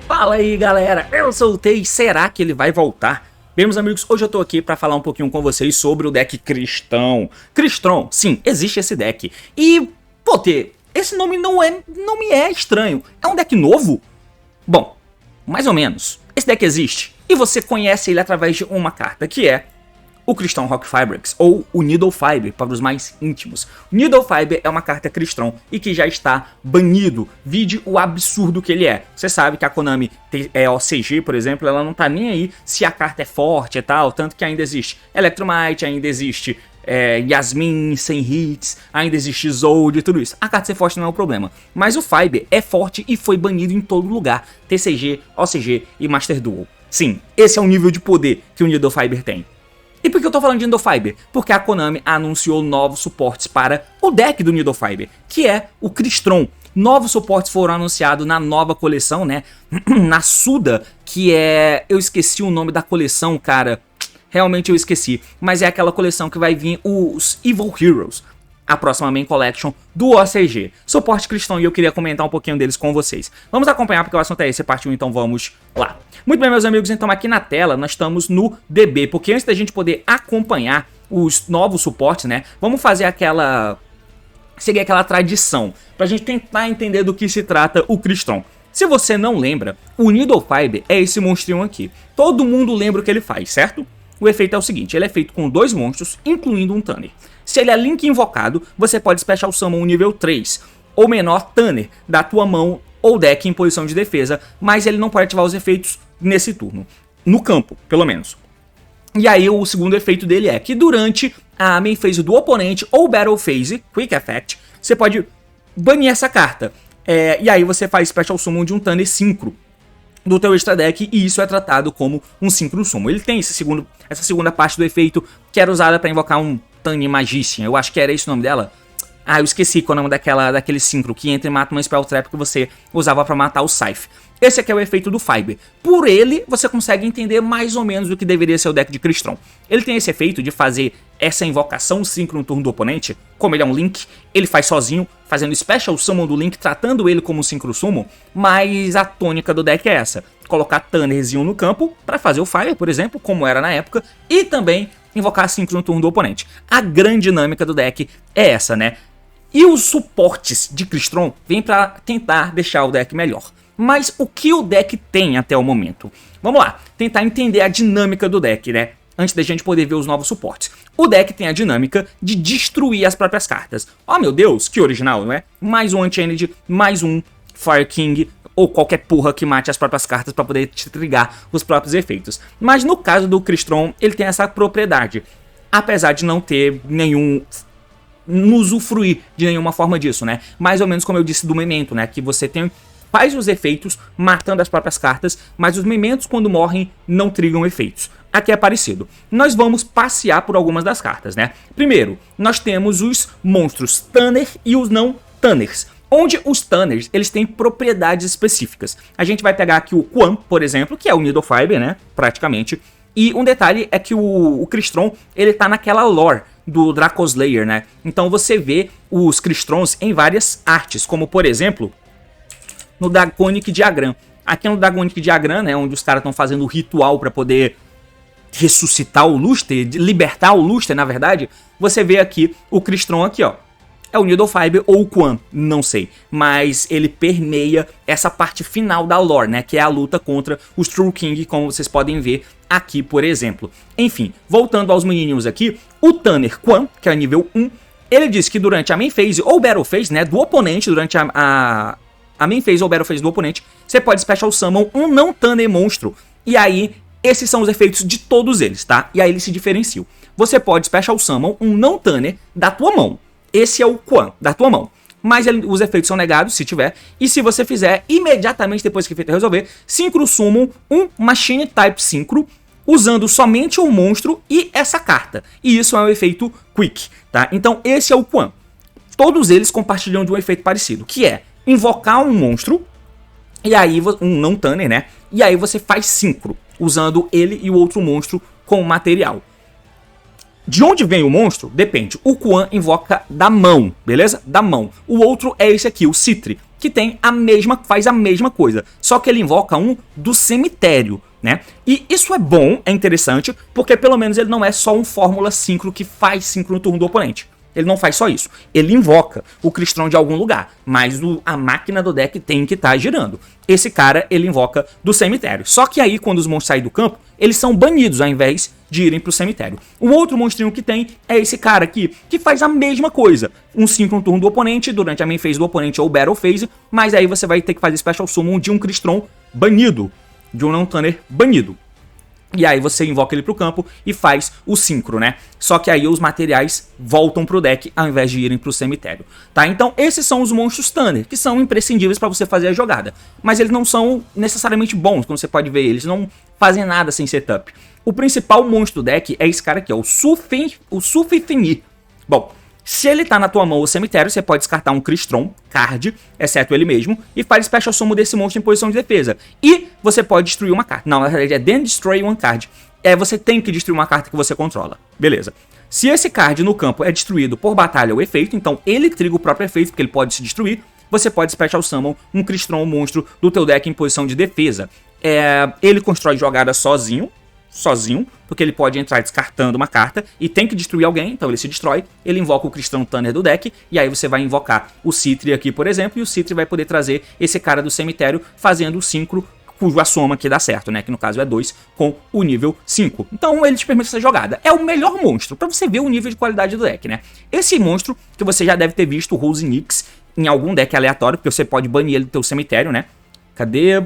Fala aí galera, eu sou o Tei, será que ele vai voltar? Bem meus amigos, hoje eu tô aqui pra falar um pouquinho com vocês sobre o deck Cristão. Cristron, sim, existe esse deck. E, pô, Tê, esse nome não me é estranho, é um deck novo? Bom, mais ou menos, esse deck existe e você conhece ele através de uma carta que é o Cristão Rock Fabrics, ou o Needle Fiber, para os mais íntimos. O Needle Fiber é uma carta Cristron e que já está banido. Vide o absurdo que ele é. Você sabe que a Konami OCG, por exemplo, ela não tá nem aí se a carta é forte e tal, tanto que ainda existe Electromite, ainda existe Yasmin sem hits, ainda existe Zold e tudo isso. A carta ser forte não é o problema, mas o Fiber é forte e foi banido em todo lugar. TCG, OCG e Master Duel. Sim, esse é o nível de poder que o Needle Fiber tem. E por que eu tô falando de Needle Fiber? Porque a Konami anunciou novos suportes para o deck do Needle Fiber, que é o Cristron. Novos suportes foram anunciados na nova coleção, né? Na Suda, que é... Eu esqueci o nome da coleção, cara. Realmente eu esqueci. Mas é aquela coleção que vai vir os Evil Heroes. A próxima Main Collection do OCG. Suporte Cristão, e eu queria comentar um pouquinho deles com vocês. Vamos acompanhar porque o assunto é esse, partiu, então vamos lá. Muito bem, meus amigos, então aqui na tela nós estamos no DB, porque antes da gente poder acompanhar os novos suportes, né, vamos fazer seguir aquela tradição, pra gente tentar entender do que se trata o Cristron. Se você não lembra, o Needle Fiber é esse monstrinho aqui. Todo mundo lembra o que ele faz, certo? O efeito é o seguinte, ele é feito com dois monstros, incluindo um Tanner. Se ele é Link invocado, você pode Special Summon um nível 3 ou menor Tanner da tua mão ou deck em posição de defesa, mas ele não pode ativar os efeitos nesse turno, no campo, pelo menos. E aí o segundo efeito dele é que durante a main phase do oponente ou battle phase, Quick Effect, você pode banir essa carta. E aí você faz Special Summon de um Tanner Synchro do teu extra deck, e isso é tratado como um Synchro Summon. Ele tem essa segunda parte do efeito que era usada para invocar um Tanner Magician, eu acho que era esse o nome dela. Ah, eu esqueci qual é o nome daquele Synchro que entra e mata uma Spell Trap que você usava para matar o Scythe. Esse aqui é o efeito do Fiber. Por ele, você consegue entender mais ou menos o que deveria ser o deck de Cristron. Ele tem esse efeito de fazer essa invocação Synchro no turno do oponente. Como ele é um Link, ele faz sozinho, fazendo Special Summon do Link, tratando ele como um Synchro Summon, mas a tônica do deck é essa. Colocar Tannerzinho no campo para fazer o Fire, por exemplo, como era na época, e também invocar Synchro no turno do oponente. A grande dinâmica do deck é essa, né? E os suportes de Cristron vêm para tentar deixar o deck melhor. Mas o que o deck tem até o momento? Vamos lá, tentar entender a dinâmica do deck, né? Antes da gente poder ver os novos suportes. O deck tem a dinâmica de destruir as próprias cartas. Oh meu Deus, que original, não é? Mais um Unchained, mais um Fire King, ou qualquer porra que mate as próprias cartas para poder te trigar os próprios efeitos. Mas no caso do Cristron, ele tem essa propriedade. Apesar de não ter nenhum... usufruir de nenhuma forma disso, né? Mais ou menos como eu disse do Memento, né? Que você faz os efeitos matando as próprias cartas, mas os Mementos quando morrem não trigam efeitos. Aqui é parecido. Nós vamos passear por algumas das cartas, né? Primeiro, nós temos os monstros Tanner e os não Tanners. Onde os Tanners, eles têm propriedades específicas. A gente vai pegar aqui o Quan, por exemplo, que é o Needle Fiber, né? Praticamente. E um detalhe é que o Cristron, ele tá naquela lore do Dracoslayer, né? Então você vê os Cristrons em várias artes, como por exemplo, no Dragonic Diagram. Aqui no Dragonic Diagram, né, onde os caras estão fazendo o ritual para poder ressuscitar o Lustre, libertar o Lustre, na verdade, você vê aqui o Cristron aqui, ó. É o Needle Fiber ou o Quan, não sei. Mas ele permeia essa parte final da lore, né? Que é a luta contra os True King, como vocês podem ver aqui, por exemplo. Enfim, voltando aos menininhos aqui, o Tanner Quan, que é nível 1, ele diz que durante a main phase ou battle phase, né? Do oponente, durante a main phase ou battle phase do oponente, você pode Special Summon um não Tanner monstro. E aí, esses são os efeitos de todos eles, tá? E aí eles se diferenciam. Você pode Special Summon um não Tanner da tua mão. Esse é o Quan, da tua mão. Mas os efeitos são negados, se tiver. E se você fizer, imediatamente depois que o efeito resolver, Synchro Summon um Machine Type Synchro, usando somente um monstro e essa carta. E isso é um efeito Quick, tá? Então esse é o Quan. Todos eles compartilham de um efeito parecido, que é invocar um monstro E aí, um não Tanner, né? E aí você faz sincro, usando ele e o outro monstro como material. De onde vem o monstro? Depende. O Quan invoca da mão, beleza? Da mão. O outro é esse aqui, o Citri, que tem faz a mesma coisa, só que ele invoca um do cemitério, né? E isso é bom, é interessante, porque pelo menos ele não é só um fórmula síncro que faz síncro no turno do oponente. Ele não faz só isso. Ele invoca o Cristron de algum lugar, mas a máquina do deck tem que estar girando. Esse cara, ele invoca do cemitério. Só que aí, quando os monstros saem do campo, eles são banidos ao invés de irem pro cemitério. O outro monstrinho que tem é esse cara aqui, que faz a mesma coisa. Um 5 no turno do oponente, durante a main phase do oponente ou battle phase, mas aí você vai ter que fazer special summon de um Cristron banido, de um não-Tanner banido. E aí você invoca ele pro campo e faz o sincro, né? Só que aí os materiais voltam pro deck ao invés de irem pro cemitério, tá? Então esses são os monstros Tanner, que são imprescindíveis para você fazer a jogada. Mas eles não são necessariamente bons, como você pode ver, eles não fazem nada sem setup. O principal monstro do deck é esse cara aqui, ó, o Sufifini. Bom, se ele tá na tua mão ou cemitério, você pode descartar um Cristron, card, exceto ele mesmo, e faz special summon desse monstro em posição de defesa. E você pode destruir uma carta. Não, na verdade é then destroy one card. Você tem que destruir uma carta que você controla. Beleza. Se esse card no campo é destruído por batalha ou efeito, então ele triga o próprio efeito, porque ele pode se destruir, você pode special summon um Cristron, um monstro do teu deck em posição de defesa. Ele constrói jogada sozinho, porque ele pode entrar descartando uma carta e tem que destruir alguém, então ele se destrói, ele invoca o Cristão Tanner do deck, e aí você vai invocar o Citri aqui, por exemplo, e o Citri vai poder trazer esse cara do cemitério fazendo o sincro, cuja soma aqui dá certo, né, que no caso é 2, com o nível 5. Então ele te permite essa jogada. É o melhor monstro, pra você ver o nível de qualidade do deck, né. Esse monstro, que você já deve ter visto, o Rose Nix, em algum deck aleatório, porque você pode banir ele do teu cemitério, né. Cadê?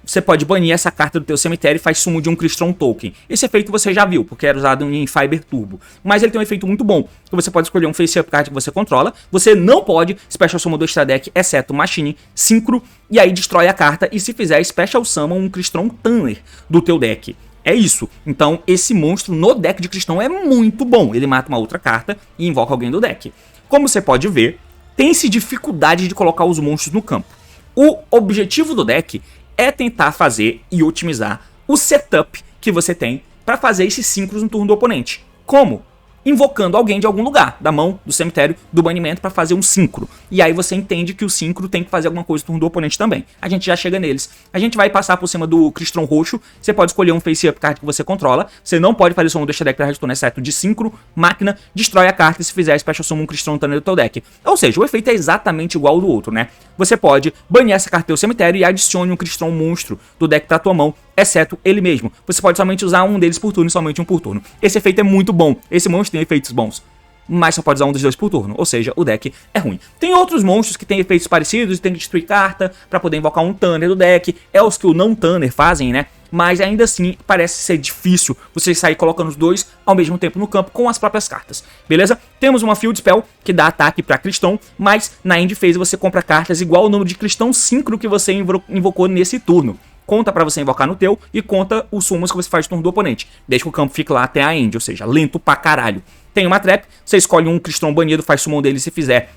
Você pode banir essa carta do teu cemitério e faz sumo de um Cristron Token. Esse efeito você já viu, porque era usado em Fiber Turbo. Mas ele tem um efeito muito bom, que você pode escolher um Face Up card que você controla. Você não pode Special Summon do extra deck, exceto Machine, Sincro, e aí destrói a carta. E se fizer Special Summon um Cristron Tanner do teu deck. É isso. Então esse monstro no deck de Cristão é muito bom. Ele mata uma outra carta e invoca alguém do deck. Como você pode ver, tem-se dificuldade de colocar os monstros no campo. O objetivo do deck é tentar fazer e otimizar o setup que você tem para fazer esses sincros no turno do oponente. Como? Invocando alguém de algum lugar, da mão, do cemitério, do banimento, para fazer um sincro. E aí você entende que o sincro tem que fazer alguma coisa no turno do oponente também. A gente já chega neles. A gente vai passar por cima do Cristron roxo. Você pode escolher um face up card que você controla. Você não pode fazer summon do extra deck para retorno, exceto de sincro, máquina, destrói a carta e se fizer special summon um Cristron Tanner do teu deck. Ou seja, o efeito é exatamente igual ao do outro, né? Você pode banir essa carta do teu cemitério e adicione um Cristron monstro do deck pra tua mão, exceto ele mesmo. Você pode somente usar um deles por turno e somente um por turno. Esse efeito é muito bom. Esse monstro tem efeitos bons, mas só pode usar um dos dois por turno, ou seja, o deck é ruim. Tem outros monstros que têm efeitos parecidos e tem que destruir carta pra poder invocar um Tanner do deck. É os que o não Tanner fazem, né? Mas ainda assim parece ser difícil você sair colocando os dois ao mesmo tempo no campo com as próprias cartas, beleza? Temos uma Field Spell que dá ataque pra Cristão, mas na End Phase você compra cartas igual ao número de Cristão Sincro que você invocou nesse turno. Conta pra você invocar no teu e conta os summons que você faz no turno do oponente. Deixa que o campo fique lá até a end, ou seja, lento pra caralho. Tem uma trap, você escolhe um Cristron banido, faz summon dele se fizer.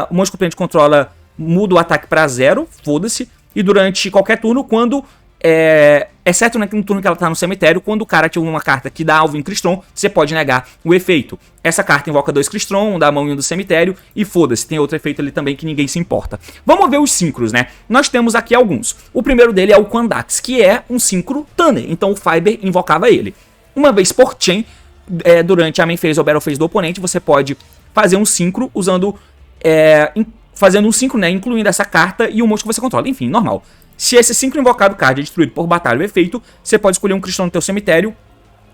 O monstro que o oponente controla muda o ataque pra 0, foda-se. E durante qualquer turno, quando... exceto no turno que ela tá no cemitério, quando o cara ativa uma carta que dá alvo em Cristron, você pode negar o efeito. Essa carta invoca 2 Cristron, um da mão e um do cemitério, e foda-se, tem outro efeito ali também que ninguém se importa. Vamos ver os sincros, né? Nós temos aqui alguns. O primeiro dele é o Quandax, que é um sincro Tanner, então o Fiber invocava ele. Uma vez por chain, durante a main phase ou battle phase do oponente, você pode fazer um sincro usando... fazendo um sincro, né? Incluindo essa carta e o monstro que você controla. Enfim, normal. Se esse sincro invocado card é destruído por batalha ou efeito, você pode escolher um Cristão no teu cemitério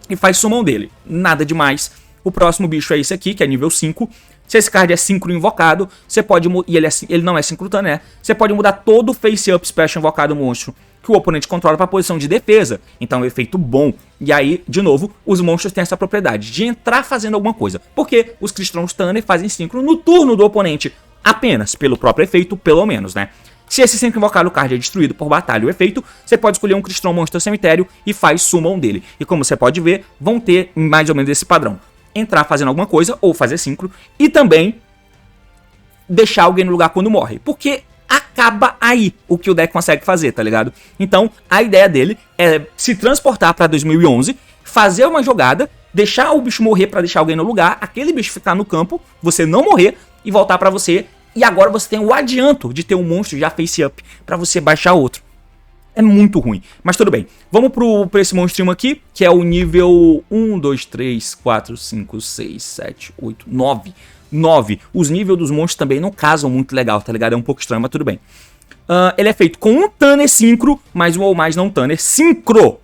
e faz summon dele. Nada demais. O próximo bicho é esse aqui, que é nível 5. Se esse card é sincro invocado, você pode... E ele não é sincro Tanner, né? Você pode mudar todo o face up special invocado monstro que o oponente controla para posição de defesa. Então é um efeito bom. E aí, de novo, os monstros têm essa propriedade de entrar fazendo alguma coisa. Porque os Cristons Tanner fazem sincro no turno do oponente. Apenas, pelo próprio efeito, pelo menos, né? Se esse sincro invocado card é destruído por batalha ou efeito, você pode escolher um Cristron monstro do cemitério e faz summon dele. E como você pode ver, vão ter mais ou menos esse padrão. Entrar fazendo alguma coisa ou fazer sincro e também deixar alguém no lugar quando morre. Porque acaba aí o que o deck consegue fazer, tá ligado? Então, a ideia dele é se transportar pra 2011, fazer uma jogada, deixar o bicho morrer pra deixar alguém no lugar, aquele bicho ficar no campo, você não morrer e voltar pra você. E agora você tem o adianto de ter um monstro já face up pra você baixar outro. É muito ruim, mas tudo bem. Vamos pra esse monstrinho aqui, que é o nível 1, 2, 3, 4, 5, 6, 7, 8, 9. 9. Os níveis dos monstros também não casam muito legal, tá ligado? É um pouco estranho, mas tudo bem. Ele é feito com um Tanner Synchro, mais um ou mais não Tanner Synchro.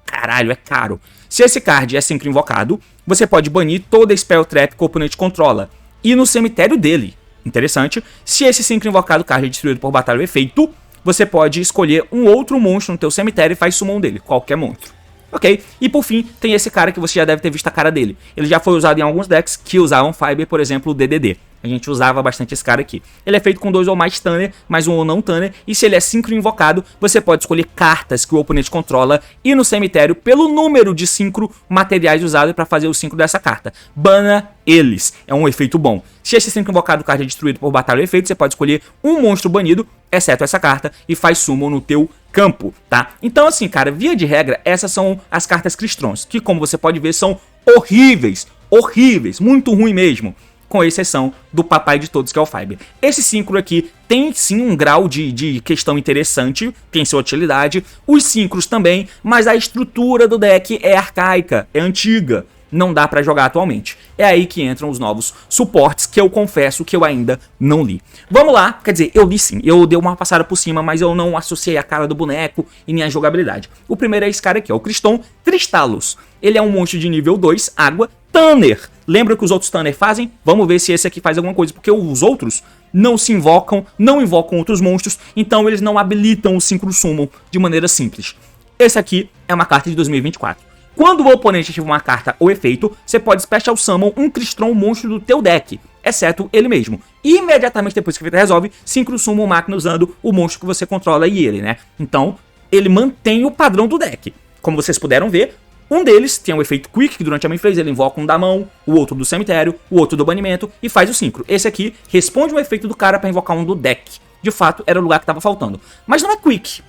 Caralho, é caro. Se esse card é Synchro invocado, você pode banir toda Spell Trap que o oponente controla. E no cemitério dele, interessante, se esse Synchro invocado card é destruído por batalha ou efeito, você pode escolher um outro monstro no teu cemitério e faz summon dele, qualquer monstro. Ok? E por fim, tem esse cara que você já deve ter visto a cara dele. Ele já foi usado em alguns decks que usavam Fiber, por exemplo, o DDD. A gente usava bastante esse cara aqui. Ele é feito com 2 ou mais Tanner, mais um ou não Tanner. E se ele é Synchro invocado, você pode escolher cartas que o oponente controla e no cemitério pelo número de Synchro materiais usados para fazer o Synchro dessa carta. Bana eles. É um efeito bom. Se esse Synchro invocado card é destruído por batalha ou efeito, você pode escolher um monstro banido, exceto essa carta, e faz summon no teu campo, tá? Então assim, cara, via de regra, essas são as cartas Cristrons, que como você pode ver, são horríveis, horríveis, muito ruim mesmo, com exceção do papai de todos, que é o Fiber. Esse Synchro aqui tem sim um grau de questão interessante, tem sua utilidade, os Synchros também, mas a estrutura do deck é arcaica, é antiga, não dá pra jogar atualmente. É aí que entram os novos suportes, que eu confesso que eu ainda não li. Vamos lá, quer dizer, eu li sim, eu dei uma passada por cima, mas eu não associei a cara do boneco e nem a jogabilidade. O primeiro é esse cara aqui, ó, o Criston Cristalos. Ele é um monstro de nível 2, água, Tanner. Lembra o que os outros Tanner fazem? Vamos ver se esse aqui faz alguma coisa, porque os outros não se invocam, não invocam outros monstros, então eles não habilitam o Synchro Summon de maneira simples. Esse aqui é uma carta de 2024. Quando o oponente ativa uma carta ou efeito, você pode Special Summon um Crystron monstro do teu deck, exceto ele mesmo. E imediatamente depois que o efeito resolve, Synchro Summon máquina usando o monstro que você controla e ele, né? Então, ele mantém o padrão do deck. Como vocês puderam ver, um deles tem o efeito Quick, que durante a main phase ele invoca um da mão, o outro do cemitério, o outro do banimento e faz o Synchro. Esse aqui responde o efeito do cara para invocar um do deck. De fato, era o lugar que estava faltando. Mas não é Quick.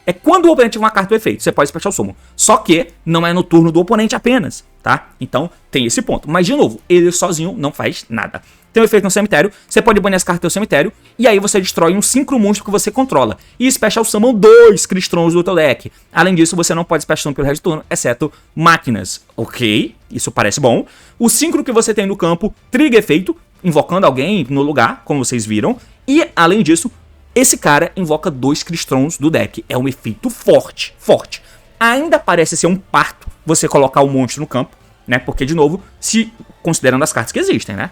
É quando o oponente tiver uma carta do efeito, você pode Special Summon. Só que não é no turno do oponente apenas, tá? Então tem esse ponto. Mas de novo, ele sozinho não faz nada. Tem um efeito no cemitério, você pode banir as cartas do teu cemitério, e aí você destrói um Synchro monstro que você controla. E Special Summon 2 Cristrons do teu deck. Além disso, você não pode Special Summon pelo resto do turno, exceto máquinas. Ok, isso parece bom. O Synchro que você tem no campo, triga efeito, invocando alguém no lugar, como vocês viram. E além disso, esse cara invoca 2 Cristrons do deck. É um efeito forte, forte. Ainda parece ser um parto você colocar o monstro no campo, né? Porque, de novo, se considerando as cartas que existem, né?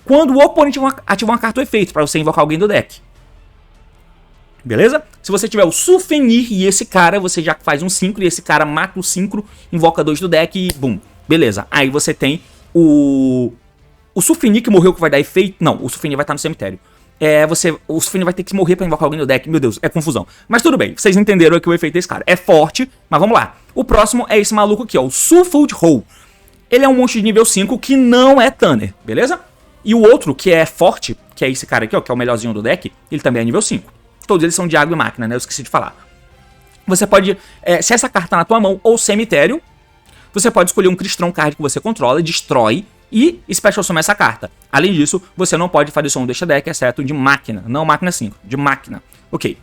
Quando o oponente ativa uma carta ou efeito para você invocar alguém do deck. Beleza? Se você tiver o Souvenir e esse cara, você já faz um Synchro e esse cara mata o Synchro, invoca 2 do deck e bum. Beleza. Aí você tem o Souvenir que morreu que vai dar efeito. Não, o Souvenir vai estar no cemitério. O Souvenir vai ter que morrer pra invocar alguém no deck. Meu Deus, é confusão. Mas tudo bem, vocês entenderam aqui o efeito desse cara. É forte, mas vamos lá. O próximo é esse maluco aqui, ó, o Sulfud Hole. Ele é um monstro de nível 5 que não é Tanner, beleza? E o outro, que é forte, que é esse cara aqui, ó, que é o melhorzinho do deck, ele também é nível 5. Todos eles são de água e máquina, né? Eu esqueci de falar. Você pode, se essa carta tá na tua mão ou cemitério, você pode escolher um Crystron card que você controla, destrói e Special Summon essa carta. Além disso, você não pode fazer som deste deck, exceto de máquina. Não máquina 5, de máquina. Ok.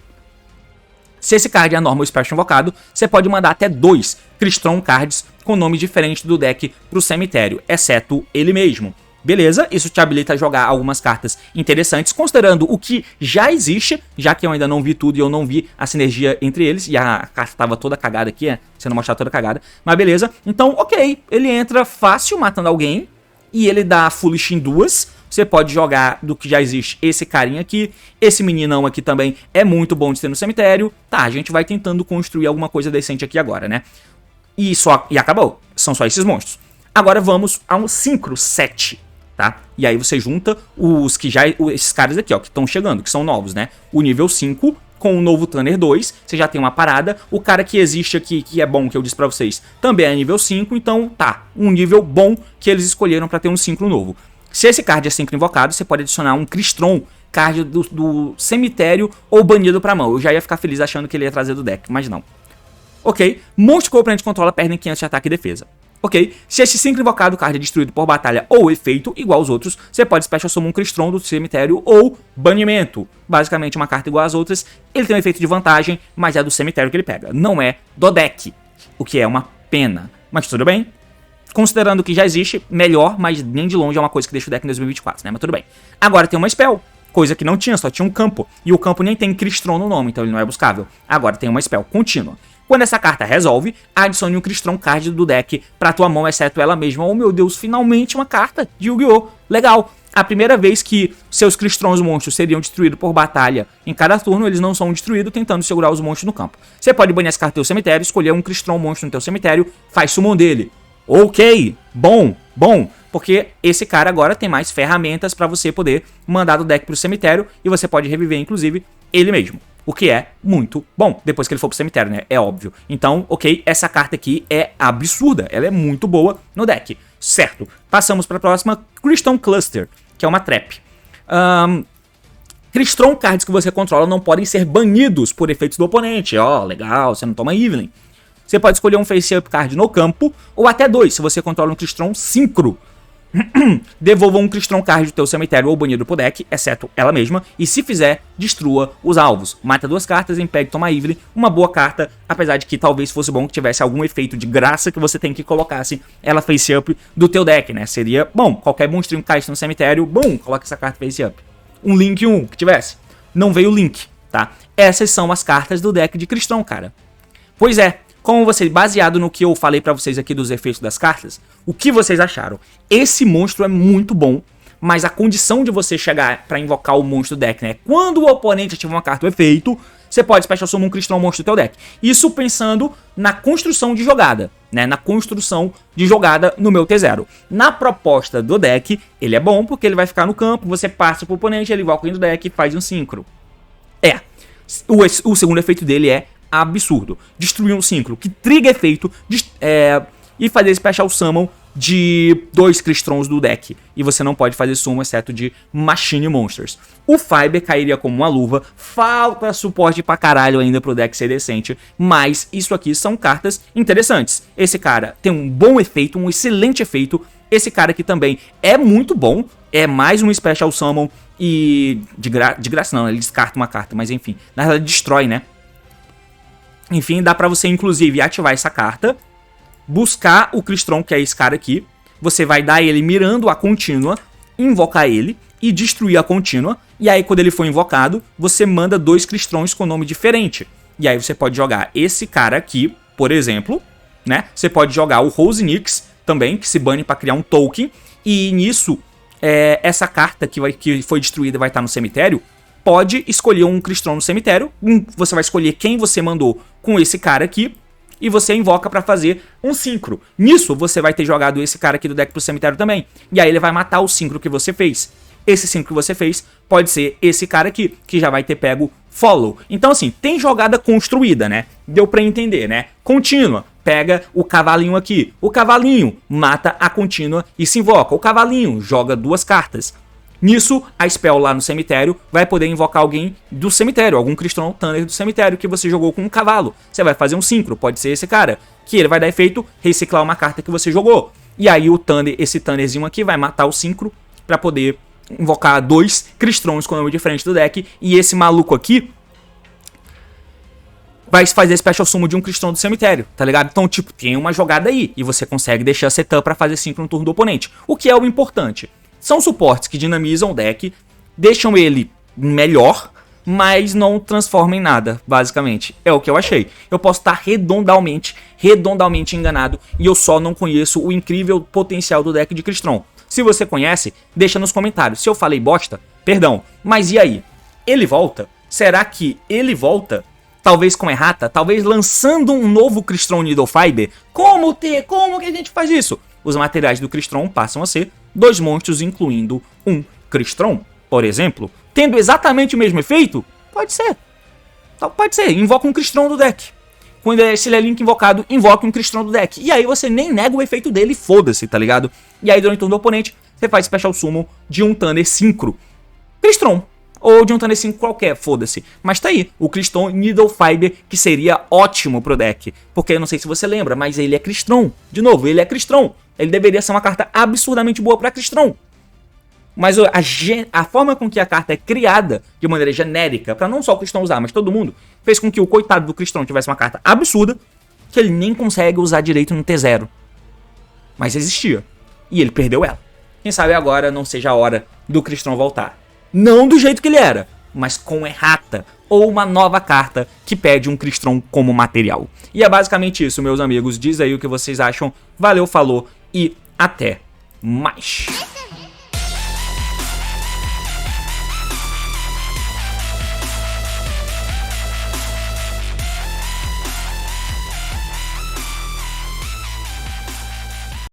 Se esse card é normal Special invocado, você pode mandar até 2 Crystron cards com nome diferente do deck pro cemitério, exceto ele mesmo. Beleza, isso te habilita a jogar algumas cartas interessantes, considerando o que já existe, já que eu ainda não vi tudo e eu não vi a sinergia entre eles, e a carta tava toda cagada aqui, sendo mostrada toda cagada, mas beleza. Então, ok, ele entra fácil matando alguém, e ele dá Foolish em 2, você pode jogar do que já existe esse carinha aqui, esse meninão aqui também é muito bom de ter no cemitério, tá, a gente vai tentando construir alguma coisa decente aqui agora, né? E acabou, são só esses monstros. Agora vamos a um Synchro 7. Tá? E aí você junta esses caras aqui, ó, que estão chegando, que são novos, né? O nível 5 com o novo Tanner 2, você já tem uma parada. O cara que existe aqui, que é bom, que eu disse pra vocês, também é nível 5, então tá, um nível bom que eles escolheram pra ter um Synchro novo. Se esse card é Synchro invocado, você pode adicionar um Crystron card do cemitério ou banido pra mão. Eu já ia ficar feliz achando que ele ia trazer do deck, mas não. Ok, monstros que o oponente controla perdem 500 de ataque e defesa. Ok, se esse sync invocado, o card é destruído por batalha ou efeito, igual aos outros, você pode Special Summon um Crystron do cemitério ou banimento. Basicamente uma carta igual às outras, ele tem um efeito de vantagem, mas é do cemitério que ele pega, não é do deck. O que é uma pena, mas tudo bem. Considerando que já existe, melhor, mas nem de longe é uma coisa que deixa o deck em 2024, né? Mas tudo bem. Agora tem uma spell, coisa que não tinha, só tinha um campo. E o campo nem tem Crystron no nome, então ele não é buscável. Agora tem uma spell contínua. Quando essa carta resolve, adicione um Crystron card do deck pra tua mão, exceto ela mesma. Oh meu Deus, finalmente uma carta de Yu-Gi-Oh! Legal. A primeira vez que seus Crystrons monstros seriam destruídos por batalha em cada turno, eles não são destruídos tentando segurar os monstros no campo. Você pode banir essa carta do teu cemitério, escolher um Crystron monstro no teu cemitério, faz summon dele. Ok, bom, porque esse cara agora tem mais ferramentas pra você poder mandar do deck pro cemitério e você pode reviver, inclusive, ele mesmo. O que é muito bom, depois que ele for pro cemitério, né? É óbvio. Então, ok, essa carta aqui é absurda, ela é muito boa no deck. Certo, passamos pra próxima, Crystron Cluster, que é uma trap. Crystron cards que você controla não podem ser banidos por efeitos do oponente. Ó, legal, você não toma Evelyn. Você pode escolher um face-up card no campo, ou até 2, se você controla um Crystron Synchro. Devolva um Crystron card do teu cemitério ou banido pro deck, exceto ela mesma, e se fizer, destrua os alvos. Mata 2 cartas e impede tomar Evelyn, uma boa carta, apesar de que talvez fosse bom que tivesse algum efeito de graça que você tem que colocasse ela face-up do teu deck, né? Seria, bom, qualquer monstrinho que caísse no cemitério, bom, coloca essa carta face-up. Um Link 1 que tivesse. Não veio Link, tá? Essas são as cartas do deck de Crystron, cara. Pois é. Como você, baseado no que eu falei pra vocês aqui dos efeitos das cartas, o que vocês acharam? Esse monstro é muito bom, mas a condição de você chegar pra invocar o monstro do deck, né? Quando o oponente ativa uma carta do efeito, você pode Special Summon um Crystron monstro do teu deck. Isso pensando na construção de jogada, né? Na construção de jogada no meu T0. Na proposta do deck, ele é bom porque ele vai ficar no campo, você passa pro oponente, ele invoca o do deck e faz um Synchro. O segundo efeito dele é absurdo. Destruir um Synchro que triga efeito e fazer Special Summon de 2 Crystrons do deck. E você não pode fazer summon exceto de Machine Monsters. O Fiber cairia como uma luva. Falta suporte pra caralho ainda pro deck ser decente. Mas isso aqui são cartas interessantes. Esse cara tem um bom efeito, um excelente efeito. Esse cara aqui também é muito bom. É mais um Special Summon e... De graça não, ele descarta uma carta, mas enfim. Na verdade destrói, né? Enfim, dá pra você, inclusive, ativar essa carta, buscar o Crystron, que é esse cara aqui. Você vai dar ele mirando a contínua, invocar ele e destruir a contínua. E aí, quando ele for invocado, você manda 2 Crystrons com nome diferente. E aí você pode jogar esse cara aqui, por exemplo, né? Você pode jogar o Rose Nix também, que se bane pra criar um token. E nisso, essa carta que foi destruída vai estar no cemitério. Pode escolher um Crystron no cemitério, você vai escolher quem você mandou com esse cara aqui, e você invoca pra fazer um Synchro. Nisso, você vai ter jogado esse cara aqui do deck pro cemitério também, e aí ele vai matar o Synchro que você fez. Esse Synchro que você fez pode ser esse cara aqui, que já vai ter pego Follow. Então assim, tem jogada construída, né? Deu pra entender, né? Contínua. Pega o cavalinho aqui. O cavalinho mata a contínua e se invoca. O cavalinho joga 2 cartas. Nisso, a spell lá no cemitério vai poder invocar alguém do cemitério, algum Crystron Thunder do cemitério que você jogou com um cavalo. Você vai fazer um Synchro, pode ser esse cara, que ele vai dar efeito, reciclar uma carta que você jogou. E aí o Thunder, esse Thunderzinho aqui vai matar o Synchro pra poder invocar 2 Crystrons com nome diferente do deck. E esse maluco aqui vai fazer Special Summon de um Crystron do cemitério, tá ligado? Então, tipo, tem uma jogada aí e você consegue deixar setup pra fazer Synchro no turno do oponente. O que é o importante? São suportes que dinamizam o deck, deixam ele melhor, mas não transformam em nada, basicamente. É o que eu achei. Eu posso estar redondamente enganado e eu só não conheço o incrível potencial do deck de Crystron. Se você conhece, deixa nos comentários. Se eu falei bosta, perdão. Mas e aí? Ele volta? Será que ele volta? Talvez com errata? Talvez lançando um novo Crystron Needle Fiber? Como que a gente faz isso? Os materiais do Crystron passam a ser 2 monstros, incluindo um Crystron, por exemplo. Tendo exatamente o mesmo efeito? Pode ser. Pode ser. Invoca um Crystron do deck. Quando se ele é Link invocado, invoca um Crystron do deck. E aí você nem nega o efeito dele, foda-se, tá ligado? E aí durante o turno do oponente, você faz Special Summon de um Thunder Synchro. Crystron. ou de um Thunder 5 qualquer, foda-se. Mas tá aí, o Crystron Needle Fiber, que seria ótimo pro deck. Porque eu não sei se você lembra, mas ele é Crystron. De novo, ele é Crystron. Ele deveria ser uma carta absurdamente boa pra Crystron. Mas a forma com que a carta é criada, de maneira genérica, pra não só o Crystron usar, mas todo mundo, fez com que o coitado do Crystron tivesse uma carta absurda, que ele nem consegue usar direito no T0. Mas existia. E ele perdeu ela. Quem sabe agora não seja a hora do Crystron voltar. Não do jeito que ele era, mas com errata, ou uma nova carta que pede um Crystron como material. E é basicamente isso, meus amigos. Diz aí o que vocês acham. Valeu, falou e até mais.